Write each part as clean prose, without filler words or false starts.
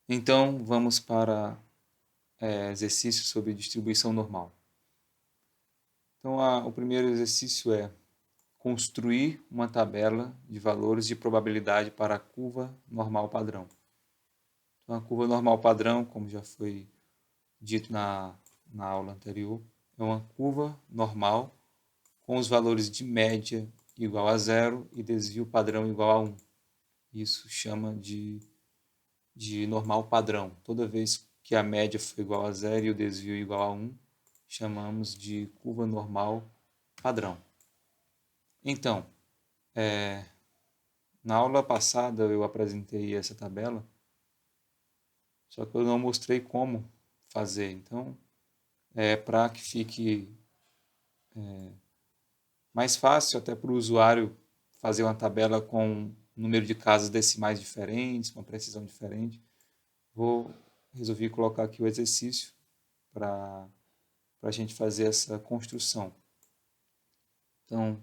Então, vamos para exercício sobre distribuição normal. Então, o primeiro exercício é construir uma tabela de valores de probabilidade para a curva normal padrão. Então, a curva normal padrão, como já foi dito na aula anterior, é uma curva normal com os valores de média igual a 0 e desvio padrão igual a 1. Isso chama de normal padrão. Toda vez que a média for igual a 0 e o desvio igual a 1, chamamos de curva normal padrão. Então, na aula passada eu apresentei essa tabela, só que eu não mostrei como fazer. Então, para que fique mais fácil até para o usuário fazer uma tabela com um número de casas decimais diferentes, com uma precisão diferente, resolvi colocar aqui o exercício para a gente fazer essa construção. Então,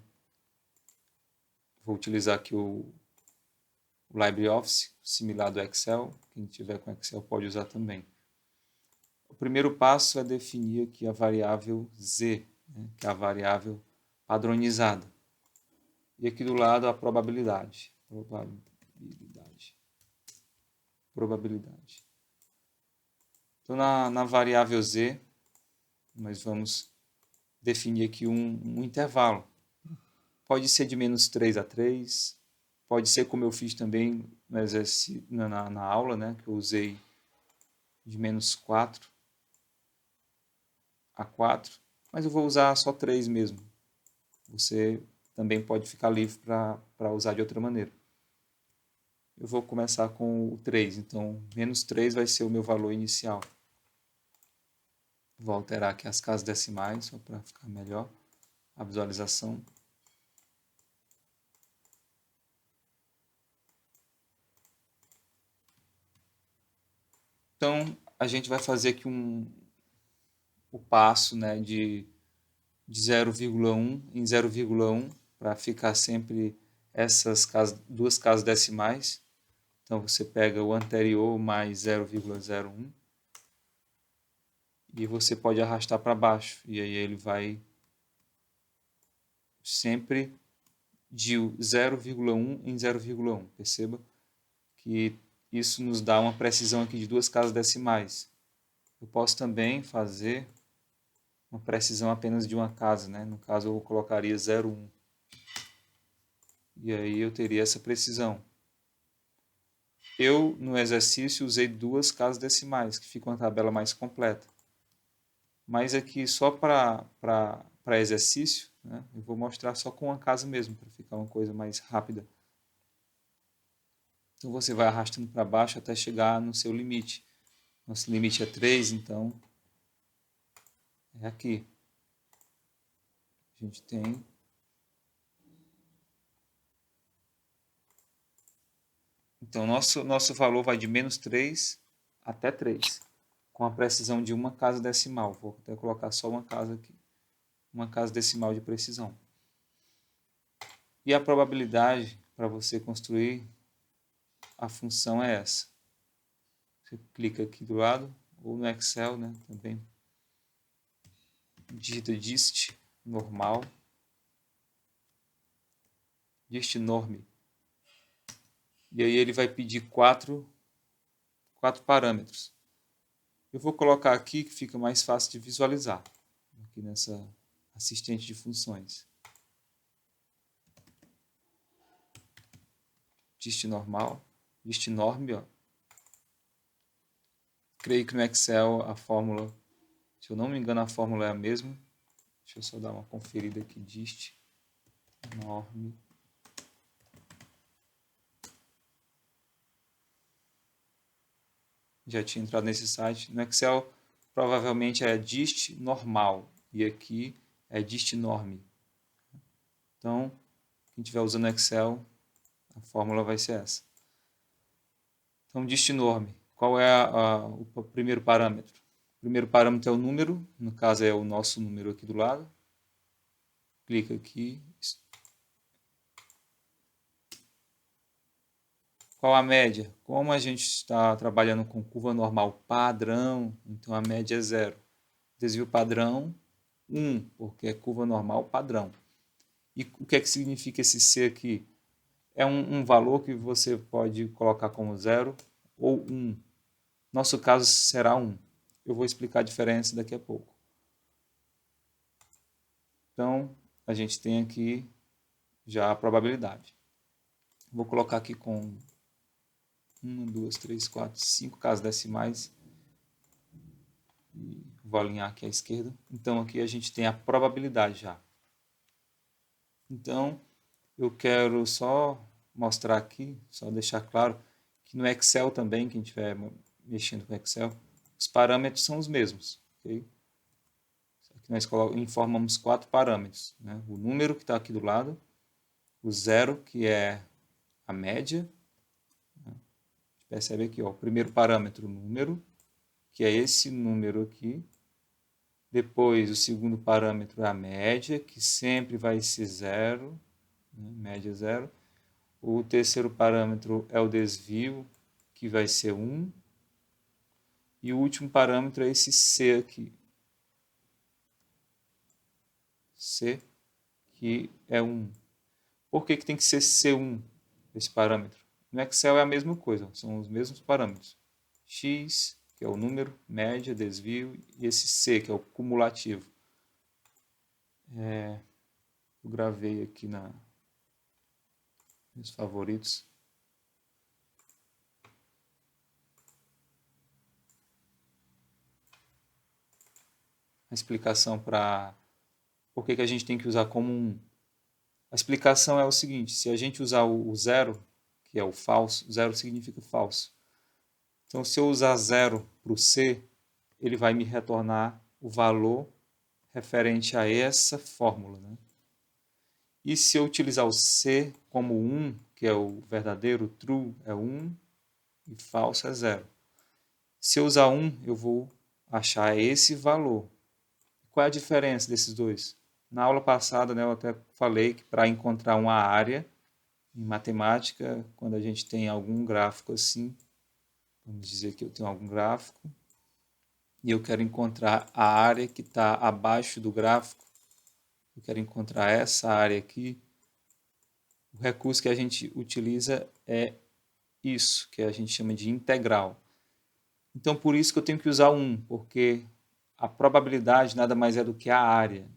vou utilizar aqui o LibreOffice, similar do Excel. Quem tiver com Excel pode usar também. O primeiro passo é definir aqui a variável z, que é a variável padronizada. E aqui do lado a probabilidade. Probabilidade. Então, na variável z, nós vamos definir aqui um intervalo. Pode ser de menos 3 a 3, pode ser como eu fiz também no exercício, na aula, né, que eu usei de menos 4 a 4, mas eu vou usar só 3 mesmo. Você também pode ficar livre para usar de outra maneira. Eu vou começar com o 3, então menos 3 vai ser o meu valor inicial. Vou alterar aqui as casas decimais, só para ficar melhor a visualização. Então, a gente vai fazer aqui o passo, né, de 0,1 em 0,1 para ficar sempre essas duas casas decimais. Então, você pega o anterior mais 0,01 e você pode arrastar para baixo. E aí ele vai sempre de 0,1 em 0,1. Perceba que isso nos dá uma precisão aqui de duas casas decimais. Eu posso também fazer uma precisão apenas de uma casa, né? No caso eu colocaria 0,1. E aí eu teria essa precisão. Eu, no exercício, usei duas casas decimais, que fica uma tabela mais completa. Mas aqui, só para exercício, né, eu vou mostrar só com uma casa mesmo, para ficar uma coisa mais rápida. Então, você vai arrastando para baixo até chegar no seu limite. Nosso limite é 3, então é aqui. A gente tem... Então, nosso valor vai de menos 3 até 3, com a precisão de uma casa decimal. Vou até colocar só uma casa aqui. Uma casa decimal de precisão. E a probabilidade para você construir a função é essa. Você clica aqui do lado, ou no Excel, né, também. Digita dist normal. Dist norm. E aí ele vai pedir quatro parâmetros. Eu vou colocar aqui que fica mais fácil de visualizar. Aqui nessa assistente de funções. Dist normal. Dist norm, ó. Creio que no Excel a fórmula, se eu não me engano, a fórmula é a mesma. Deixa eu só dar uma conferida aqui. Dist norm. Já tinha entrado nesse site. No Excel, provavelmente é dist normal. E aqui é dist norm. Então, quem estiver usando Excel, a fórmula vai ser essa. Então, dist norm. Qual é o primeiro parâmetro? O primeiro parâmetro é o número. No caso, é o nosso número aqui do lado. Clica aqui. Qual a média? Como a gente está trabalhando com curva normal padrão, então a média é 0. Desvio padrão, 1, porque é curva normal padrão. E o que é que significa esse C aqui? É um valor que você pode colocar como 0 ou 1. Nosso caso será 1. Eu vou explicar a diferença daqui a pouco. Então, a gente tem aqui já a probabilidade. Vou colocar aqui com 1, 2, 3, 4, 5 casas decimais. E vou alinhar aqui à esquerda. Então, aqui a gente tem a probabilidade já. Então, eu quero só mostrar aqui, só deixar claro, que no Excel também, quem estiver mexendo com Excel, os parâmetros são os mesmos. Okay? Aqui nós informamos 4 parâmetros. Né? O número que está aqui do lado, o 0, que é a média. Né? Percebe aqui, ó, o primeiro parâmetro, o número, que é esse número aqui. Depois, o segundo parâmetro é a média, que sempre vai ser 0, né? Média 0. O terceiro parâmetro é o desvio, que vai ser 1. E o último parâmetro é esse C aqui. C, que é 1. Por que tem que ser C1, esse parâmetro? No Excel é a mesma coisa, são os mesmos parâmetros. X, que é o número, média, desvio, e esse C, que é o cumulativo. Eu gravei aqui nos favoritos. A explicação para por que a gente tem que usar como 1. A explicação é o seguinte, se a gente usar o 0, que é o falso, 0 significa falso. Então, se eu usar 0 para o C, ele vai me retornar o valor referente a essa fórmula. Né? E se eu utilizar o C como 1, que é o verdadeiro, true é 1 e falso é 0. Se eu usar 1, eu vou achar esse valor. Qual é a diferença desses dois? Na aula passada, né, eu até falei que para encontrar uma área em matemática, quando a gente tem algum gráfico assim, vamos dizer que eu tenho algum gráfico, e eu quero encontrar a área que está abaixo do gráfico, eu quero encontrar essa área aqui, o recurso que a gente utiliza é isso, que a gente chama de integral. Então, por isso que eu tenho que usar 1, porque a probabilidade nada mais é do que a área.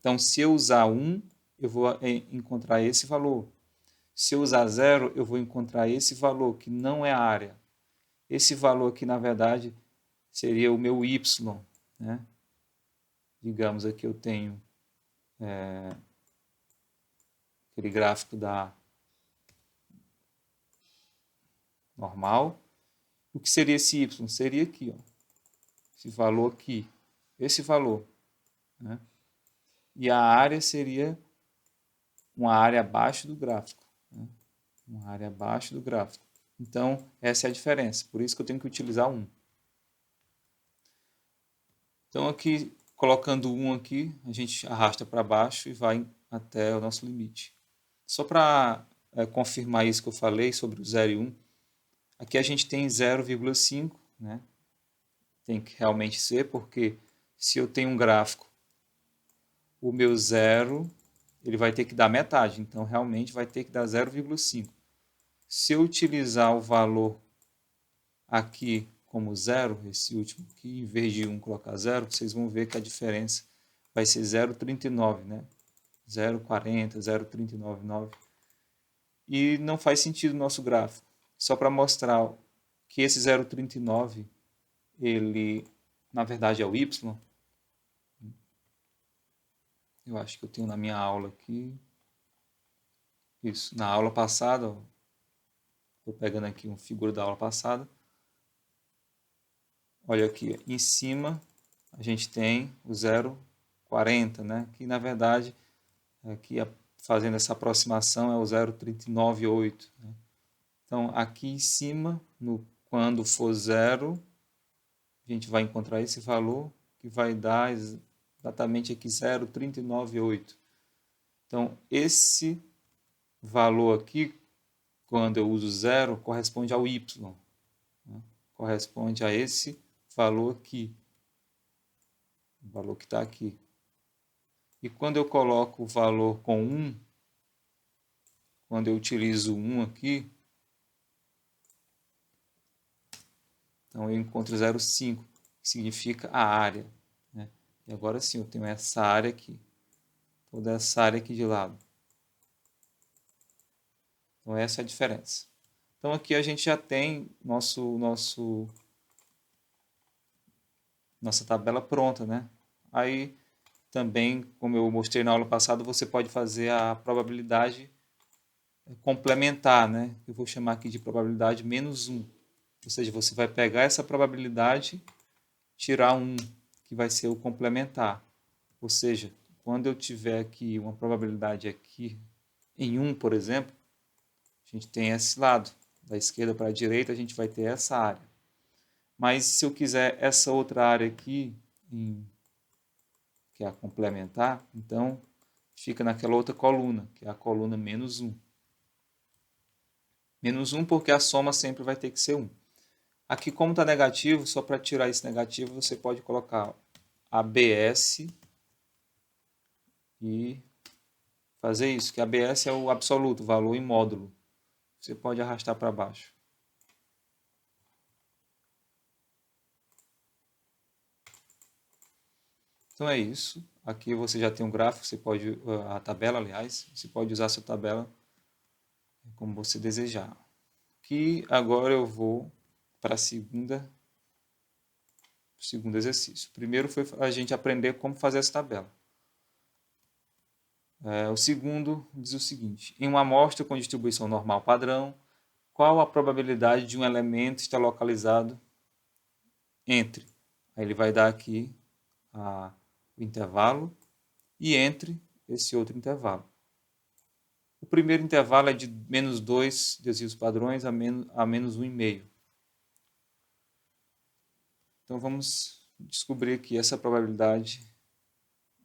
Então, se eu usar 1, eu vou encontrar esse valor. Se eu usar 0, eu vou encontrar esse valor, que não é a área. Esse valor aqui, na verdade, seria o meu y. Né? Digamos aqui eu tenho aquele gráfico da normal. O que seria esse y? Seria aqui, ó, esse valor aqui, esse valor. Né? E a área seria uma área abaixo do gráfico. Né? Uma área abaixo do gráfico. Então, essa é a diferença. Por isso que eu tenho que utilizar 1. Então, aqui, colocando 1 aqui, a gente arrasta para baixo e vai até o nosso limite. Só para confirmar isso que eu falei sobre o 0 e 1, aqui a gente tem 0,5, né? Tem que realmente ser, porque se eu tenho um gráfico, o meu 0, ele vai ter que dar metade, então realmente vai ter que dar 0,5. Se eu utilizar o valor aqui como 0, esse último aqui, em vez de 1 colocar 0, vocês vão ver que a diferença vai ser 0,39, né? 0,40, 0,399. E não faz sentido o nosso gráfico. Só para mostrar que esse 0,39, ele, na verdade, é o y. Eu acho que eu tenho na minha aula aqui. Isso, na aula passada, estou pegando aqui uma figura da aula passada. Olha aqui, em cima a gente tem o 0,40, né? Que na verdade, aqui fazendo essa aproximação, é o 0,398. Né? Então, aqui em cima, quando for 0, a gente vai encontrar esse valor que vai dar exatamente aqui 0,398. Então, esse valor aqui, quando eu uso 0, corresponde ao y, né? Corresponde a esse valor aqui, o valor que está aqui. E quando eu coloco o valor com 1, quando eu utilizo 1 aqui, então eu encontro 0,5, que significa a área, né? E agora sim, eu tenho essa área aqui, toda essa área aqui de lado. Então essa é a diferença. Então aqui a gente já tem nossa tabela pronta, né? Aí também, como eu mostrei na aula passada, você pode fazer a probabilidade complementar, né? Eu vou chamar aqui de probabilidade menos 1. Ou seja, você vai pegar essa probabilidade, tirar 1, que vai ser o complementar. Ou seja, quando eu tiver aqui uma probabilidade aqui em 1, por exemplo, a gente tem esse lado. Da esquerda para a direita, a gente vai ter essa área. Mas se eu quiser essa outra área aqui, que é a complementar, então fica naquela outra coluna, que é a coluna menos 1. Menos 1 porque a soma sempre vai ter que ser 1. Aqui, como está negativo, só para tirar esse negativo, você pode colocar ABS e fazer isso, que ABS é o absoluto, valor em módulo. Você pode arrastar para baixo. Então é isso. Aqui você já tem um gráfico, você pode, a tabela, aliás, você pode usar a sua tabela como você desejar. Aqui agora eu vou para o segundo exercício. Primeiro foi a gente aprender como fazer essa tabela. O segundo diz o seguinte: em uma amostra com distribuição normal padrão, qual a probabilidade de um elemento estar localizado entre? Aí ele vai dar aqui o intervalo e entre esse outro intervalo. O primeiro intervalo é de menos 2 desvios padrões a menos 1,5. Então vamos descobrir aqui essa probabilidade.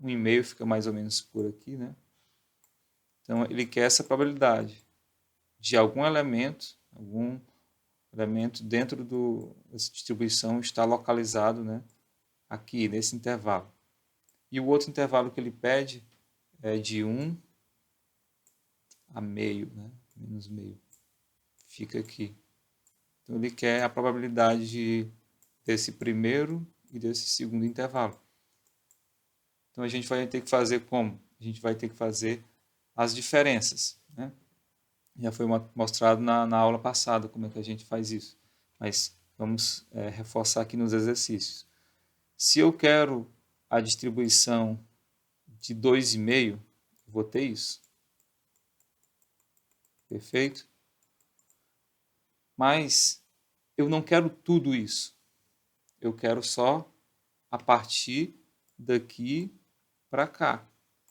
1,5 fica mais ou menos por aqui, né? Então ele quer essa probabilidade de algum elemento dentro dessa distribuição estar localizado, né, aqui nesse intervalo. E o outro intervalo que ele pede é de 1 a meio, né, menos meio. Fica aqui. Então ele quer a probabilidade desse primeiro e desse segundo intervalo. Então a gente vai ter que fazer como? A gente vai ter que fazer as diferenças, né? Já foi mostrado na aula passada como é que a gente faz isso. Mas vamos reforçar aqui nos exercícios. Se eu quero a distribuição de 2,5, vou ter isso. Perfeito? Mas eu não quero tudo isso. Eu quero só a partir daqui para cá.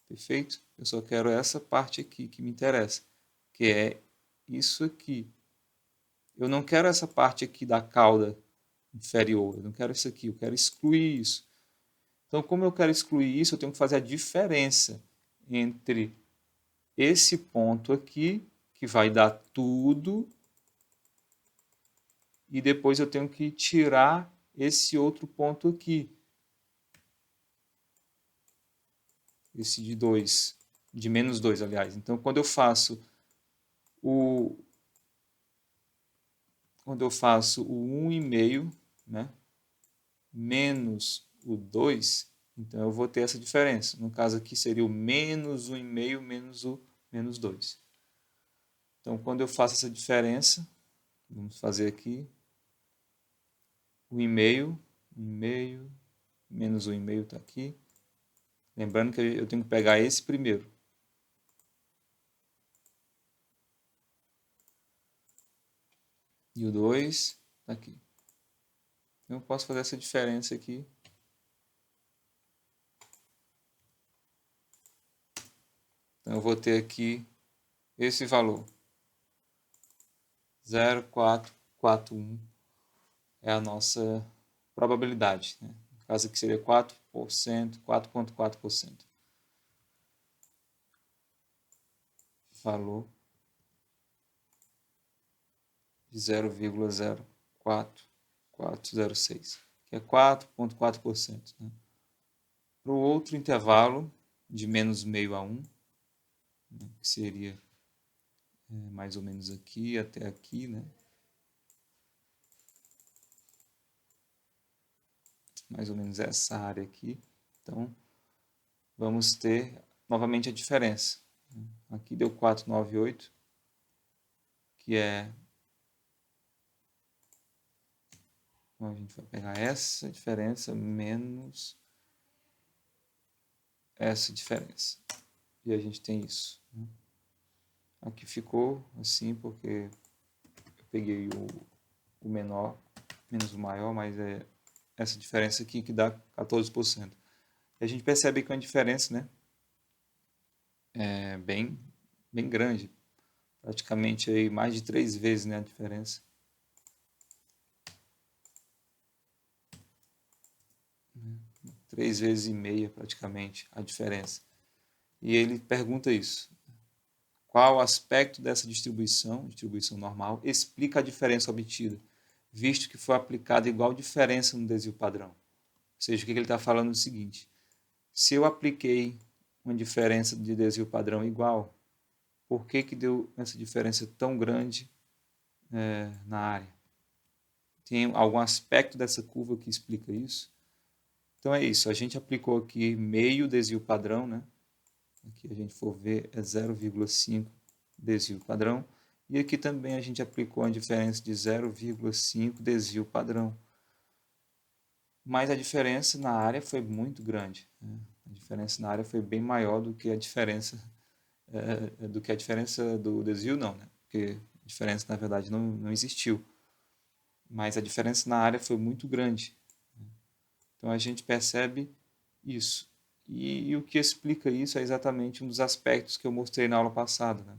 Perfeito? Eu só quero essa parte aqui que me interessa, que é isso aqui. Eu não quero essa parte aqui da cauda inferior, eu não quero isso aqui, eu quero excluir isso. Então, como eu quero excluir isso, eu tenho que fazer a diferença entre esse ponto aqui, que vai dar tudo, e depois eu tenho que tirar esse outro ponto aqui. Esse de 2, de menos 2, aliás. Então, quando eu faço o 1,5, né, menos o 2, então eu vou ter essa diferença. No caso aqui seria o menos 1,5 menos o menos 2. Então, quando eu faço essa diferença, vamos fazer aqui, 1,5, 1,5, menos 1,5 está aqui. Lembrando que eu tenho que pegar esse primeiro. E o 2 está aqui. Eu posso fazer essa diferença aqui. Então, eu vou ter aqui esse valor. 0,441 é a nossa probabilidade, né? No caso aqui seria 4%, 4,4%. Valor de 0,04406, que é 4,4%. Né? Para o outro intervalo, de menos meio a 1, né, que seria mais ou menos aqui até aqui, né? Mais ou menos essa área aqui. Então, vamos ter novamente a diferença. Aqui deu 498, que é... Então, a gente vai pegar essa diferença menos essa diferença. E a gente tem isso. Aqui ficou assim porque eu peguei o menor menos o maior, mas é essa diferença aqui que dá 14%. E a gente percebe que é uma diferença, né, é bem grande. Praticamente aí mais de 3 vezes, né, a diferença. Três vezes e meia praticamente a diferença. E ele pergunta isso. Qual aspecto dessa distribuição normal, explica a diferença obtida, visto que foi aplicada igual diferença no desvio padrão? Ou seja, o que ele está falando é o seguinte: se eu apliquei uma diferença de desvio padrão igual, por que deu essa diferença tão grande na área? Tem algum aspecto dessa curva que explica isso? Então é isso, a gente aplicou aqui meio desvio padrão, né? Aqui a gente for ver é 0,5 desvio padrão. E aqui também a gente aplicou a diferença de 0,5 desvio padrão. Mas a diferença na área foi muito grande. Né? A diferença na área foi bem maior do que a diferença do desvio, não, né? Porque a diferença na verdade não existiu. Mas a diferença na área foi muito grande. Então a gente percebe isso. E o que explica isso é exatamente um dos aspectos que eu mostrei na aula passada. Né?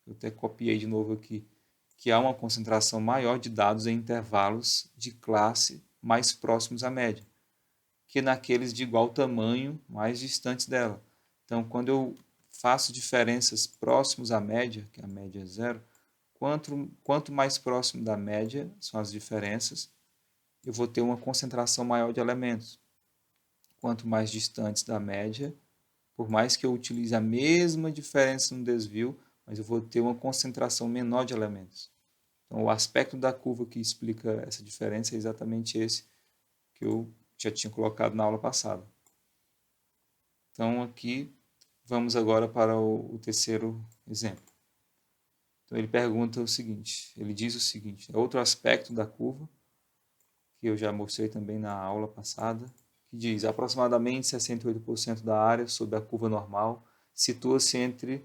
Eu até copiei de novo aqui. Que há uma concentração maior de dados em intervalos de classe mais próximos à média, que naqueles de igual tamanho mais distantes dela. Então, quando eu faço diferenças próximos à média, que a média é zero, quanto mais próximo da média são as diferenças, eu vou ter uma concentração maior de elementos. Quanto mais distantes da média, por mais que eu utilize a mesma diferença no desvio, mas eu vou ter uma concentração menor de elementos. Então, o aspecto da curva que explica essa diferença é exatamente esse que eu já tinha colocado na aula passada. Então, aqui, vamos agora para o terceiro exemplo. Então, ele pergunta o seguinte, ele diz o seguinte, é outro aspecto da curva, que eu já mostrei também na aula passada, que diz, aproximadamente 68% da área sob a curva normal situa-se entre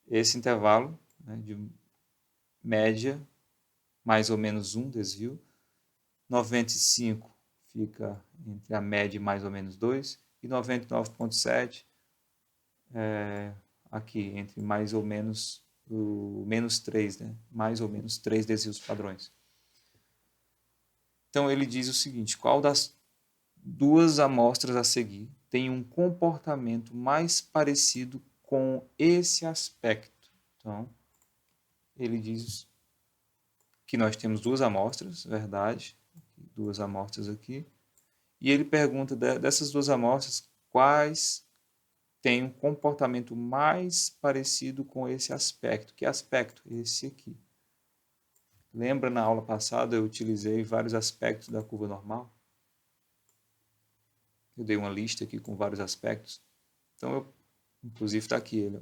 esse intervalo, né, de média, mais ou menos 1 desvio, 95 fica entre a média e mais ou menos 2, e 99,7 aqui, entre mais ou menos o menos 3, né? Mais ou menos 3 desvios padrões. Então ele diz o seguinte, qual das duas amostras a seguir tem um comportamento mais parecido com esse aspecto? Então, ele diz que nós temos duas amostras, verdade, duas amostras aqui, e ele pergunta dessas duas amostras quais têm um comportamento mais parecido com esse aspecto. Que aspecto? Esse aqui. Lembra na aula passada eu utilizei vários aspectos da curva normal? Eu dei uma lista aqui com vários aspectos. Então, inclusive está aqui ele.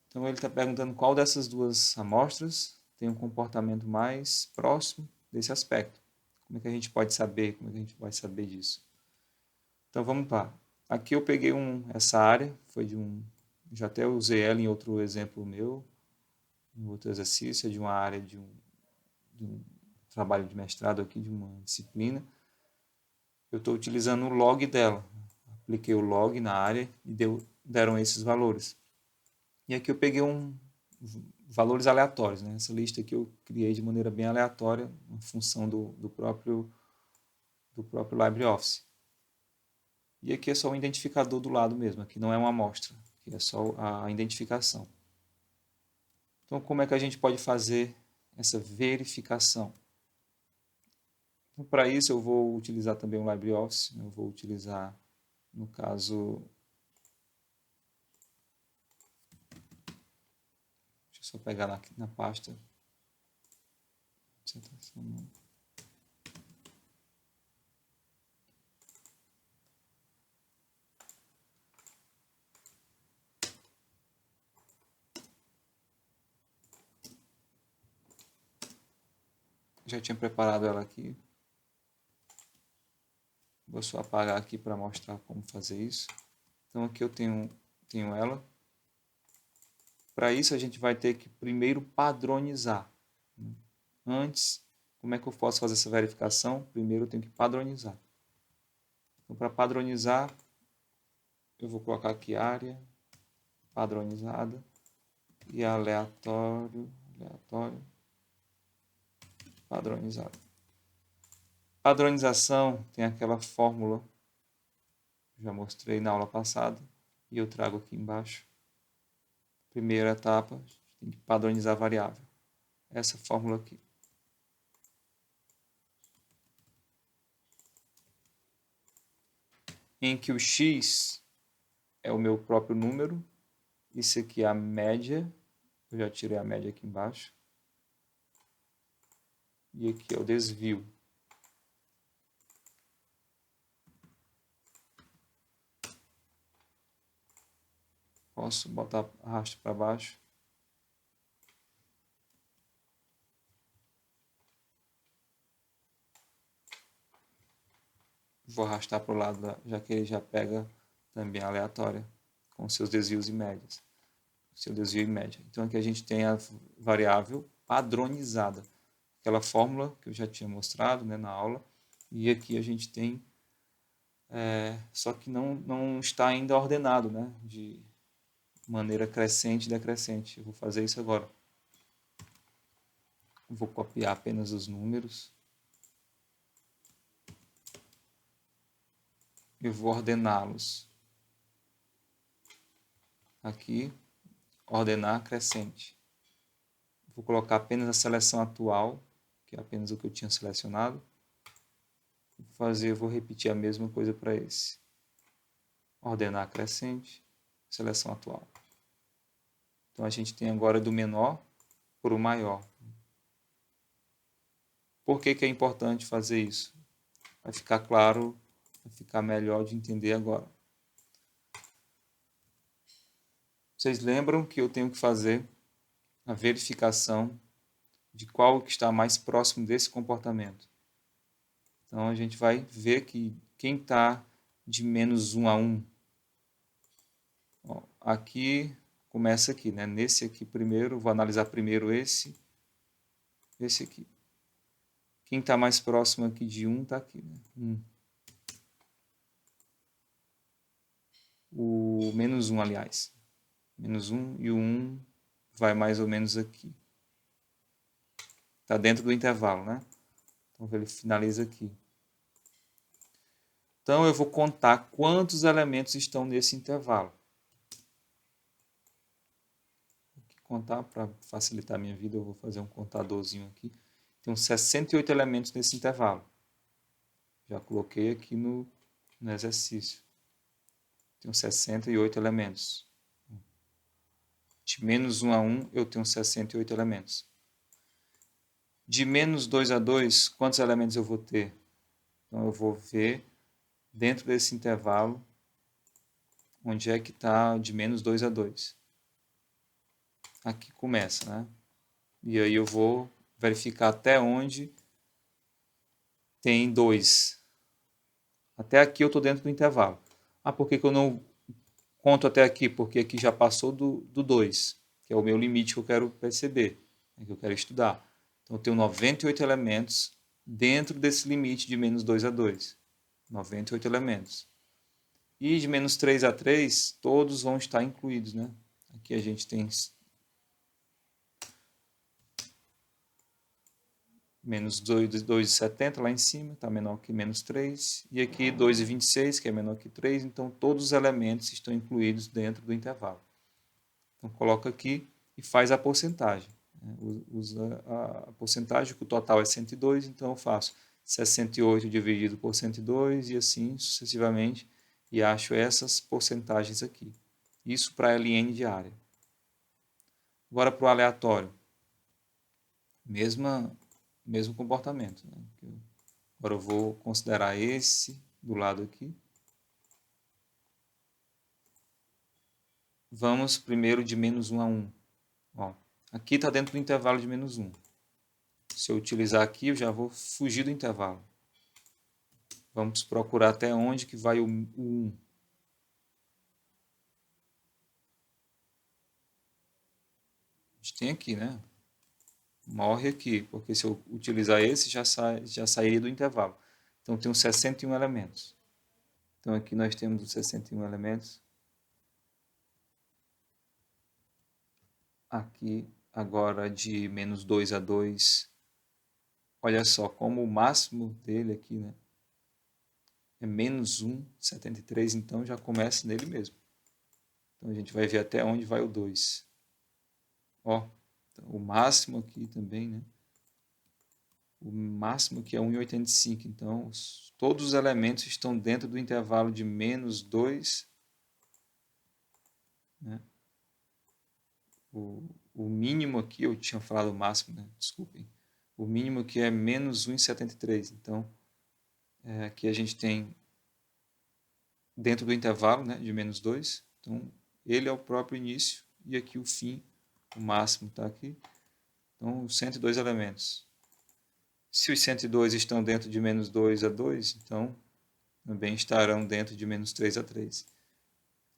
Então ele está perguntando qual dessas duas amostras tem um comportamento mais próximo desse aspecto. Como é que a gente pode saber? Como é que a gente vai saber disso? Então vamos lá. Aqui eu peguei essa área, foi já até usei ela em outro exemplo meu, em outro exercício, de uma área de um trabalho de mestrado aqui, de uma disciplina. Eu estou utilizando o log dela. Apliquei o log na área e deram esses valores. E aqui eu peguei valores aleatórios. Né? Essa lista aqui eu criei de maneira bem aleatória, em função do próprio LibreOffice. E aqui é só o identificador do lado mesmo, aqui não é uma amostra, aqui é só a identificação. Então, como é que a gente pode fazer essa verificação? Então, para isso, eu vou utilizar também o LibreOffice. Eu vou utilizar, no caso... Deixa eu só pegar na pasta. Já tinha preparado ela aqui. Vou só apagar aqui para mostrar como fazer isso. Então aqui eu tenho ela. Para isso a gente vai ter que primeiro padronizar. Antes, como é que eu posso fazer essa verificação? Primeiro eu tenho que padronizar. Então para padronizar, eu vou colocar aqui área padronizada e aleatório, padronizado. Padronização tem aquela fórmula, já mostrei na aula passada, e eu trago aqui embaixo. Primeira etapa, a gente tem que padronizar a variável. Essa fórmula aqui. Em que o x é o meu próprio número, isso aqui é a média, eu já tirei a média aqui embaixo, e aqui é o desvio. Posso botar arrasto para baixo. Vou arrastar para o lado, já que ele já pega também a aleatória, com seus desvios e médias. Seu desvio e média. Então aqui a gente tem a variável padronizada. Aquela fórmula que eu já tinha mostrado, né, na aula. E aqui a gente tem, só que não está ainda ordenado, né, de maneira crescente e decrescente. Eu vou fazer isso agora. Vou copiar apenas os números. Eu vou ordená-los. Aqui, ordenar crescente. Vou colocar apenas a seleção atual, que é apenas o que eu tinha selecionado. Vou repetir a mesma coisa para esse. Ordenar crescente, seleção atual. Então a gente tem agora do menor para o maior. Por que é importante fazer isso? Vai ficar claro, vai ficar melhor de entender agora. Vocês lembram que eu tenho que fazer a verificação de qual que está mais próximo desse comportamento. Então a gente vai ver que quem está de menos 1 a 1, ó, aqui começa aqui, né? Nesse aqui primeiro, vou analisar primeiro esse aqui. Quem está mais próximo aqui de 1 está aqui, né? 1. O menos 1, aliás. Menos 1 e o 1 vai mais ou menos aqui. Está dentro do intervalo, né? Então ele finaliza aqui. Então eu vou contar quantos elementos estão nesse intervalo. Vou contar para facilitar a minha vida, eu vou fazer um contadorzinho aqui. Tem 68 elementos nesse intervalo. Já coloquei aqui no exercício. Tenho 68 elementos. De menos 1 a 1, eu tenho 68 elementos. De menos 2 a 2, quantos elementos eu vou ter? Então, eu vou ver dentro desse intervalo onde é que está de menos 2 a 2. Aqui começa, né? E aí eu vou verificar até onde tem 2. Até aqui eu estou dentro do intervalo. Ah, por que eu não conto até aqui? Porque aqui já passou do 2, que é o meu limite que eu quero perceber, que eu quero estudar. Então eu tenho 98 elementos dentro desse limite de menos 2 a 2. 98 elementos. E de menos 3 a 3, todos vão estar incluídos, né? Aqui a gente tem menos 2,70 lá em cima, está menor que menos 3. E aqui 2,26, que é menor que 3. Então, todos os elementos estão incluídos dentro do intervalo. Então, coloco aqui e faz a porcentagem. Usa a porcentagem, que o total é 102, então eu faço 68 dividido por 102 e assim sucessivamente, e acho essas porcentagens aqui. Isso para a LN diária. Agora para o aleatório. Mesmo comportamento. Né? Agora eu vou considerar esse do lado aqui. Vamos primeiro de -1 a 1. Ó, aqui está dentro do intervalo de -1. Se eu utilizar aqui, eu já vou fugir do intervalo. Vamos procurar até onde que vai o 1. A gente tem aqui, né? Morre aqui, porque se eu utilizar esse, já sairia do intervalo. Então, tem os 61 elementos. Então, aqui nós temos os 61 elementos. Aqui, agora de -2 a 2. Olha só, como o máximo dele aqui, né? É -1, 73, então já começa nele mesmo. Então, a gente vai ver até onde vai o 2. Ó, então, o máximo aqui também, né? O máximo que é 1,85. Então, todos os elementos estão dentro do intervalo de -2. Né? O mínimo aqui, eu tinha falado o máximo, né? Desculpem. O mínimo aqui é -1,73. Então, aqui a gente tem dentro do intervalo, né, de -2. Então, ele é o próprio início e aqui o fim, o máximo está aqui. Então, 102 elementos. Se os 102 estão dentro de -2 a 2, então também estarão dentro de -3 a 3.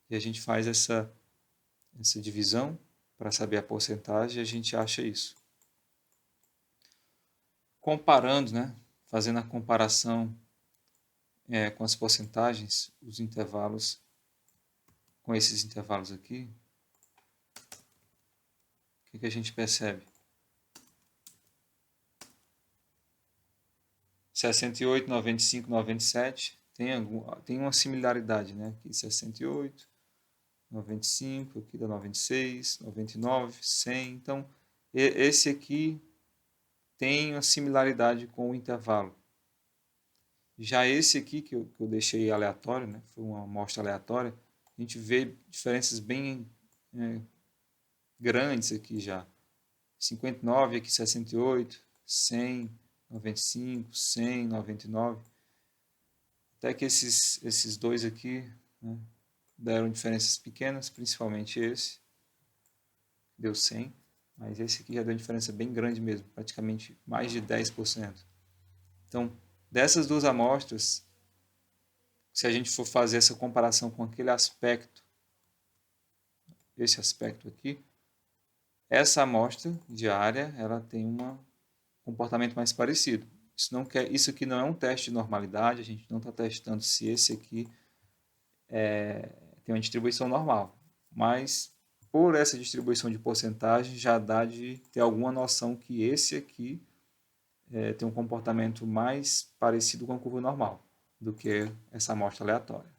E a gente faz essa divisão para saber a porcentagem e a gente acha isso. Comparando, né, fazendo a comparação com as porcentagens, os intervalos, com esses intervalos aqui, o que a gente percebe? 68, 95, 97 tem uma similaridade, né? Aqui 68, 95, aqui dá 96, 99, 100. Então, esse aqui tem uma similaridade com o intervalo. Já esse aqui, que eu deixei aleatório, né? Foi uma amostra aleatória, a gente vê diferenças bem grandes aqui já. 59, aqui 68, 100, 95, 100, 99. Até que esses dois aqui, né, deram diferenças pequenas, principalmente esse. Deu 100. Mas esse aqui já deu uma diferença bem grande mesmo, praticamente mais de 10%. Então, dessas duas amostras, se a gente for fazer essa comparação com aquele aspecto, esse aspecto aqui, essa amostra diária, ela tem um comportamento mais parecido. Isso aqui não é um teste de normalidade, a gente não está testando se esse aqui tem uma distribuição normal. Mas, por essa distribuição de porcentagem, já dá de ter alguma noção que esse aqui tem um comportamento mais parecido com a curva normal do que essa amostra aleatória.